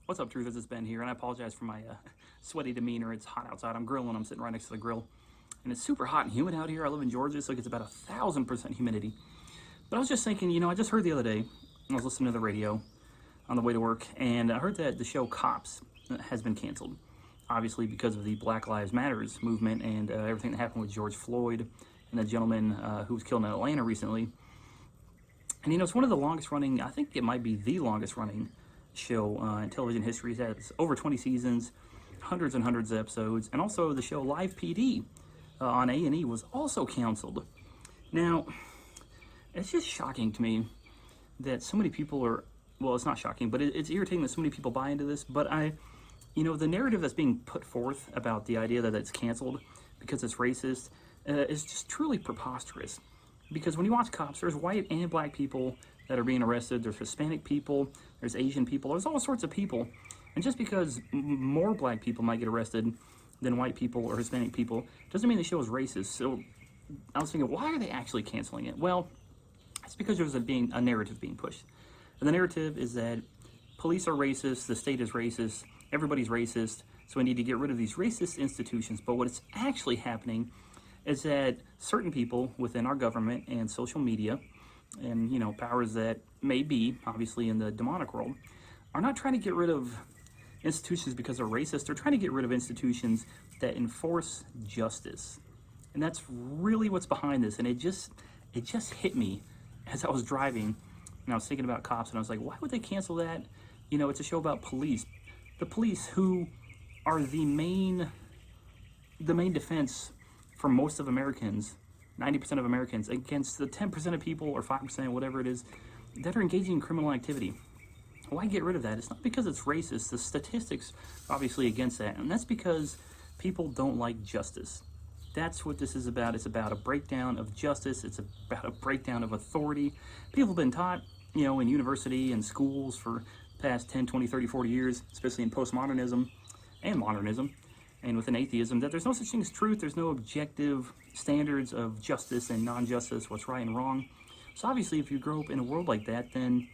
What's up, Truth? It's Ben here, and I apologize for my sweaty demeanor. It's hot outside. I'm grilling. I'm sitting right next to the grill, and it's super hot and humid out here. I live in Georgia, so it gets about 1,000% humidity. But I was just thinking, I just heard the other day, I was listening to the radio on the way to work, and I heard that the show Cops has been canceled, obviously because of the Black Lives Matters movement and everything that happened with George Floyd and the gentleman who was killed in Atlanta recently. And it's one of the longest running, I think it might be the longest running show in television history. It has over 20 seasons, hundreds and hundreds of episodes, and also the show Live PD on A&E was also canceled. Now, it's just shocking to me that so many people are, well, it's not shocking, but it's irritating that so many people buy into this, but the narrative that's being put forth about the idea that it's canceled because it's racist is just truly preposterous. Because when you watch Cops, there's white and black people that are being arrested, there's Hispanic people, there's Asian people, there's all sorts of people. And just because more black people might get arrested than white people or Hispanic people doesn't mean the show is racist. So I was thinking, why are they actually canceling it? Well, it's because there's a narrative being pushed. And the narrative is that police are racist, the state is racist, everybody's racist, so we need to get rid of these racist institutions. But what's actually happening is that certain people within our government and social media and, powers that may be, obviously, in the demonic world, are not trying to get rid of institutions because they're racist. They're trying to get rid of institutions that enforce justice. And that's really what's behind this. And it just hit me as I was driving and I was thinking about Cops, and I was like, why would they cancel that? It's a show about police. The police, who are the main defense for most of Americans, 90% of Americans, against the 10% of people or 5%, whatever it is, that are engaging in criminal activity. Why get rid of that? It's not because it's racist. The statistics are obviously against that, and that's because people don't like justice. That's what this is about. It's about a breakdown of justice. It's about a breakdown of authority. People have been taught, in university and schools for the past 10, 20, 30, 40 years, especially in postmodernism and modernism, and within atheism, that there's no such thing as truth. There's no objective standards of justice and non-justice, what's right and wrong. So obviously, if you grow up in a world like that, then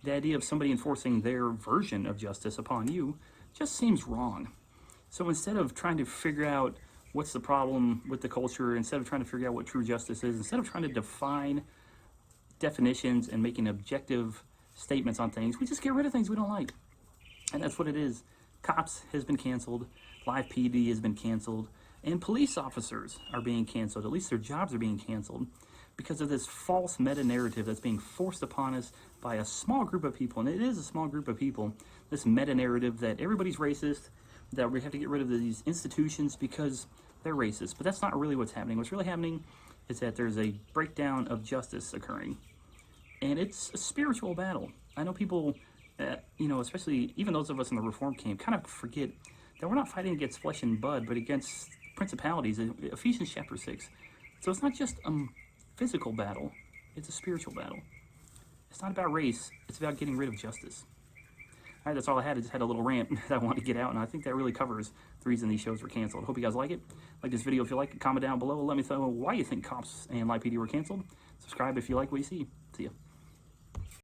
the idea of somebody enforcing their version of justice upon you just seems wrong. So instead of trying to figure out what's the problem with the culture, instead of trying to figure out what true justice is, instead of trying to define definitions and making objective statements on things, we just get rid of things we don't like. And that's what it is. Cops has been canceled, Live PD has been canceled, and police officers are being canceled. At least their jobs are being canceled because of this false meta-narrative that's being forced upon us by a small group of people. And it is a small group of people, this meta-narrative that everybody's racist, that we have to get rid of these institutions because they're racist. But that's not really what's happening. What's really happening is that there's a breakdown of justice occurring. And it's a spiritual battle. I know people, especially even those of us in the Reform camp, kind of forget that we're not fighting against flesh and blood, but against principalities. Ephesians chapter 6. So it's not just a physical battle, it's a spiritual battle. It's not about race, it's about getting rid of justice. All right, that's all I had. I just had a little rant that I wanted to get out, and I think that really covers the reason these shows were canceled. Hope you guys like it. Like this video if you like it, comment down below. Let me know why you think Cops and Live PD were canceled. Subscribe if you like what you see. See ya.